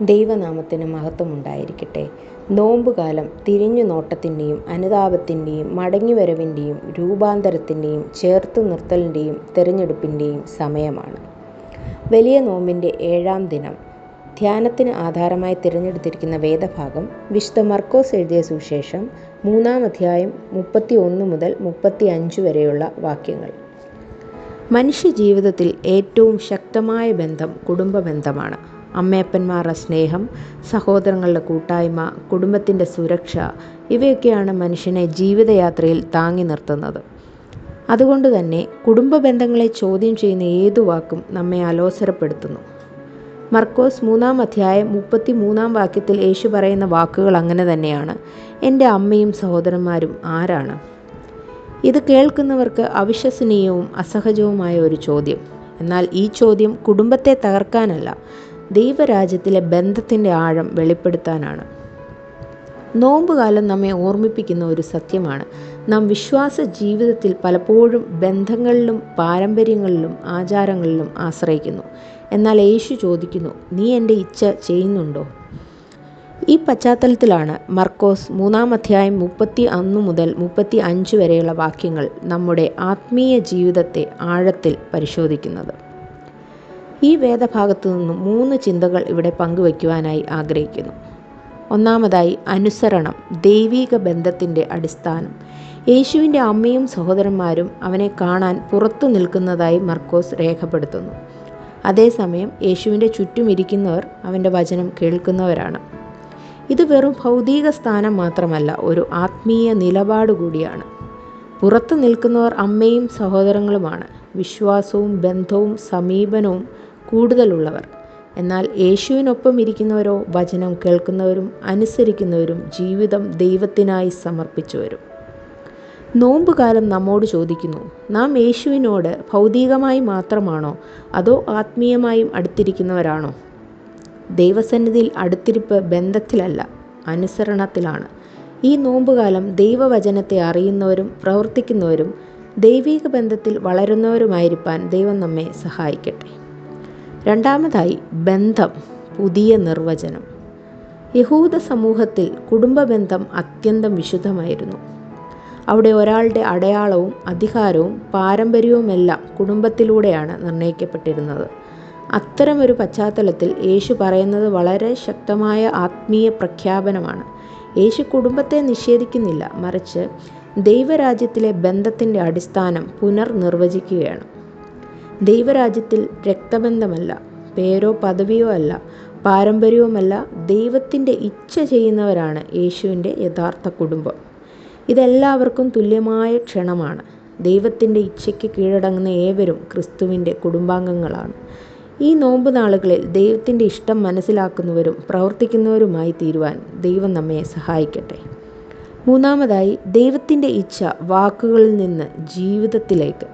ദൈവനാമത്തിന് മഹത്വമുണ്ടായിരിക്കട്ടെ. നോമ്പുകാലം തിരിഞ്ഞു നോട്ടത്തിൻ്റെയും അനുതാപത്തിൻ്റെയും മടങ്ങിവരവിൻ്റെയും രൂപാന്തരത്തിൻ്റെയും ചേർത്തു നിർത്തലിൻ്റെയും തിരഞ്ഞെടുപ്പിൻ്റെയും സമയമാണ്. വലിയ നോമ്പിൻ്റെ 7-ാം ദിനം ധ്യാനത്തിന് ആധാരമായി തിരഞ്ഞെടുത്തിരിക്കുന്ന വേദഭാഗം വിശുദ്ധ മർക്കോസ് എഴുതിയ സുവിശേഷം 3-ാം അധ്യായം 31 മുതൽ 35 വരെയുള്ള വാക്യങ്ങൾ. മനുഷ്യജീവിതത്തിൽ ഏറ്റവും ശക്തമായ ബന്ധം കുടുംബബന്ധമാണ്. അമ്മയപ്പന്മാരുടെ സ്നേഹം, സഹോദരങ്ങളുടെ കൂട്ടായ്മ, കുടുംബത്തിൻ്റെ സുരക്ഷ ഇവയൊക്കെയാണ് മനുഷ്യനെ ജീവിതയാത്രയിൽ താങ്ങി നിർത്തുന്നത്. അതുകൊണ്ട് തന്നെ കുടുംബ ബന്ധങ്ങളെ ചോദ്യം ചെയ്യുന്ന ഏതു വാക്കും നമ്മെ അലോസരപ്പെടുത്തുന്നു. മർക്കോസ് 3-ാം അധ്യായം 33-ാം വാക്യത്തിൽ യേശു പറയുന്ന വാക്കുകൾ അങ്ങനെ തന്നെയാണ്. എൻ്റെ അമ്മയും സഹോദരന്മാരും ആരാണ്? ഇത് കേൾക്കുന്നവർക്ക് അവിശ്വസനീയവും അസഹജവുമായ ഒരു ചോദ്യം. എന്നാൽ ഈ ചോദ്യം കുടുംബത്തെ തകർക്കാനല്ല, ദൈവരാജ്യത്തിലെ ബന്ധത്തിൻ്റെ ആഴം വെളിപ്പെടുത്താനാണ്. നോമ്പുകാലം നമ്മെ ഓർമ്മിപ്പിക്കുന്ന ഒരു സത്യമാണ്. നാം വിശ്വാസ ജീവിതത്തിൽ പലപ്പോഴും ബന്ധങ്ങളിലും പാരമ്പര്യങ്ങളിലും ആചാരങ്ങളിലും ആശ്രയിക്കുന്നു. എന്നാൽ യേശു ചോദിക്കുന്നു, നീ എൻ്റെ ഇച്ഛ ചെയ്യുന്നുണ്ടോ? ഈ പശ്ചാത്തലത്തിലാണ് മർക്കോസ് 3-ാം അധ്യായം 31 മുതൽ 35 വരെയുള്ള വാക്യങ്ങൾ നമ്മുടെ ആത്മീയ ജീവിതത്തെ ആഴത്തിൽ പരിശോധിക്കുന്നത്. ഈ വേദഭാഗത്തു നിന്നും 3 ചിന്തകൾ ഇവിടെ പങ്കുവയ്ക്കുവാനായി ആഗ്രഹിക്കുന്നു. ഒന്നാമതായി, അനുസരണം, ദൈവിക ബന്ധത്തിൻ്റെ അടിസ്ഥാനം. യേശുവിൻ്റെ അമ്മയും സഹോദരന്മാരും അവനെ കാണാൻ പുറത്തു നിൽക്കുന്നതായി മർക്കോസ് രേഖപ്പെടുത്തുന്നു. അതേസമയം യേശുവിൻ്റെ ചുറ്റും ഇരിക്കുന്നവർ അവൻ്റെ വചനം കേൾക്കുന്നവരാണ്. ഇത് വെറും ഭൗതിക സ്ഥാനം മാത്രമല്ല, ഒരു ആത്മീയ നിലപാട് കൂടിയാണ്. പുറത്തു നിൽക്കുന്നവർ അമ്മയും സഹോദരങ്ങളുമാണ്, വിശ്വാസവും ബന്ധവും സമീപനവും കൂടുതലുള്ളവർ. എന്നാൽ യേശുവിനൊപ്പം ഇരിക്കുന്നവരോ വചനം കേൾക്കുന്നവരും അനുസരിക്കുന്നവരും ജീവിതം ദൈവത്തിനായി സമർപ്പിച്ചവരും. നോമ്പുകാലം നമ്മോട് ചോദിക്കുന്നു, നാം യേശുവിനോട് ഭൗതികമായി മാത്രമാണോ അതോ ആത്മീയമായും അടുത്തിരിക്കുന്നവരാണോ? ദൈവസന്നിധിയിൽ അടുത്തിരിപ്പ് ബന്ധത്തിലല്ല, അനുസരണത്തിലാണ്. ഈ നോമ്പുകാലം ദൈവവചനത്തെ അറിയുന്നവരും പ്രവർത്തിക്കുന്നവരും ദൈവിക ബന്ധത്തിൽ വളരുന്നവരുമായിരിക്കാൻ ദൈവം നമ്മെ സഹായിക്കട്ടെ. രണ്ടാമതായി, ബന്ധം, പുതിയ നിർവചനം. യഹൂദ സമൂഹത്തിൽ കുടുംബബന്ധം അത്യന്തം വിശുദ്ധമായിരുന്നു. അവിടെ ഒരാളുടെ അടയാളവും അധികാരവും പാരമ്പര്യവുമെല്ലാം കുടുംബത്തിലൂടെയാണ് നിർണ്ണയിക്കപ്പെട്ടിരുന്നത്. അത്തരമൊരു പശ്ചാത്തലത്തിൽ യേശു പറയുന്നത് വളരെ ശക്തമായ ആത്മീയ പ്രഖ്യാപനമാണ്. യേശു കുടുംബത്തെ നിഷേധിക്കുന്നില്ല, മറിച്ച് ദൈവരാജ്യത്തിലെ ബന്ധത്തിൻ്റെ അടിസ്ഥാനം പുനർനിർവചിക്കുകയാണ്. ദൈവരാജ്യത്തിൽ രക്തബന്ധമല്ല, പേരോ പദവിയോ അല്ല, പാരമ്പര്യവുമല്ല, ദൈവത്തിൻ്റെ ഇച്ഛ ചെയ്യുന്നവരാണ് യേശുവിൻ്റെ യഥാർത്ഥ കുടുംബം. ഇതെല്ലാവർക്കും തുല്യമായ ക്ഷണമാണ്. ദൈവത്തിൻ്റെ ഇച്ഛയ്ക്ക് കീഴടങ്ങുന്ന ഏവരും ക്രിസ്തുവിൻ്റെ കുടുംബാംഗങ്ങളാണ്. ഈ നോമ്പ് നാളുകളിൽ ദൈവത്തിൻ്റെ ഇഷ്ടം മനസ്സിലാക്കുന്നവരും പ്രവർത്തിക്കുന്നവരുമായി തീരുവാൻ ദൈവം നമ്മെ സഹായിക്കട്ടെ. മൂന്നാമതായി, ദൈവത്തിൻ്റെ ഇച്ഛ വാക്കുകളിൽ നിന്ന് ജീവിതത്തിലേക്ക്.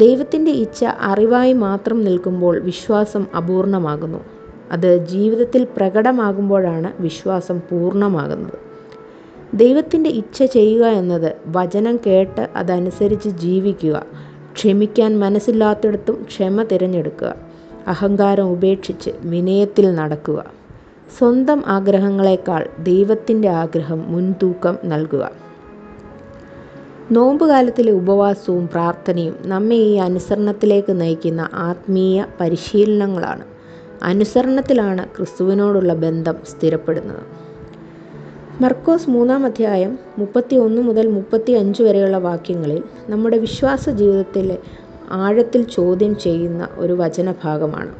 ദൈവത്തിൻ്റെ ഇച്ഛ അറിവായി മാത്രം നിൽക്കുമ്പോൾ വിശ്വാസം അപൂർണമാകുന്നു. അത് ജീവിതത്തിൽ പ്രകടമാകുമ്പോഴാണ് വിശ്വാസം പൂർണ്ണമാകുന്നത്. ദൈവത്തിൻ്റെ ഇച്ഛ ചെയ്യുക എന്നത് വചനം കേട്ട് അതനുസരിച്ച് ജീവിക്കുക, ക്ഷമിക്കാൻ മനസ്സില്ലാത്തിടത്തും ക്ഷമ തിരഞ്ഞെടുക്കുക, അഹങ്കാരം ഉപേക്ഷിച്ച് വിനയത്തിൽ നടക്കുക, സ്വന്തം ആഗ്രഹങ്ങളെക്കാൾ ദൈവത്തിൻ്റെ ആഗ്രഹം മുൻതൂക്കം നൽകുക. നോമ്പുകാലത്തിലെ ഉപവാസവും പ്രാർത്ഥനയും നമ്മെ ഈ അനുസരണത്തിലേക്ക് നയിക്കുന്ന ആത്മീയ പരിശീലനങ്ങളാണ്. അനുസരണത്തിലാണ് ക്രിസ്തുവിനോടുള്ള ബന്ധം സ്ഥിരപ്പെടുന്നത്. മർക്കോസ് 3-ാം അധ്യായം 31 മുതൽ 35 വരെയുള്ള വാക്യങ്ങളിൽ നമ്മുടെ വിശ്വാസ ജീവിതത്തിലെ ആഴത്തിൽ ചോദ്യം ചെയ്യുന്ന ഒരു വചനഭാഗമാണ്.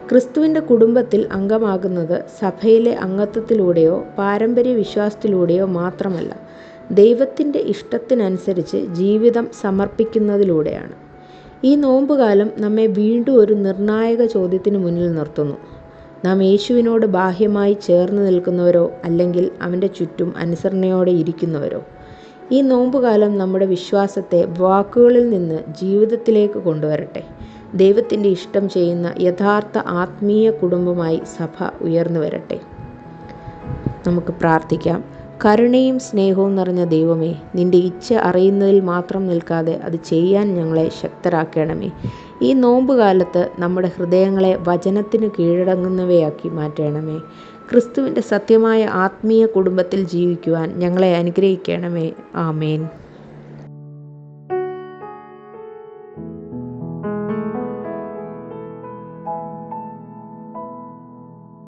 ക്രിസ്തുവിൻ്റെ കുടുംബത്തിൽ അംഗമാകുന്നത് സഭയിലെ അംഗത്വത്തിലൂടെയോ പാരമ്പര്യ വിശ്വാസത്തിലൂടെയോ മാത്രമല്ല, ദൈവത്തിൻ്റെ ഇഷ്ടത്തിനനുസരിച്ച് ജീവിതം സമർപ്പിക്കുന്നതിലൂടെയാണ്. ഈ നോമ്പുകാലം നമ്മെ വീണ്ടും ഒരു നിർണായക ചോദ്യത്തിന് മുന്നിൽ നിർത്തുന്നു. നാം യേശുവിനോട് ബാഹ്യമായി ചേർന്ന് നിൽക്കുന്നവരോ അല്ലെങ്കിൽ അവൻ്റെ ചുറ്റും അനുസരണയോടെ ഇരിക്കുന്നവരോ? ഈ നോമ്പുകാലം നമ്മുടെ വിശ്വാസത്തെ വാക്കുകളിൽ നിന്ന് ജീവിതത്തിലേക്ക് കൊണ്ടുവരട്ടെ. ദൈവത്തിൻ്റെ ഇഷ്ടം ചെയ്യുന്ന യഥാർത്ഥ ആത്മീയ കുടുംബമായി സഭ ഉയർന്നു വരട്ടെ. നമുക്ക് പ്രാർത്ഥിക്കാം. കരുണയും സ്നേഹവും നിറഞ്ഞ ദൈവമേ, നിൻ്റെ ഇച്ഛ അറിയുന്നതിൽ മാത്രം നിൽക്കാതെ അത് ചെയ്യാൻ ഞങ്ങളെ ശക്തരാക്കണമേ. ഈ നോമ്പുകാലത്ത് നമ്മുടെ ഹൃദയങ്ങളെ വചനത്തിന് കീഴടങ്ങുന്നവയാക്കി മാറ്റണമേ. ക്രിസ്തുവിൻ്റെ സത്യമായ ആത്മീയ കുടുംബത്തിൽ ജീവിക്കുവാൻ ഞങ്ങളെ അനുഗ്രഹിക്കണമേ. ആമേൻ.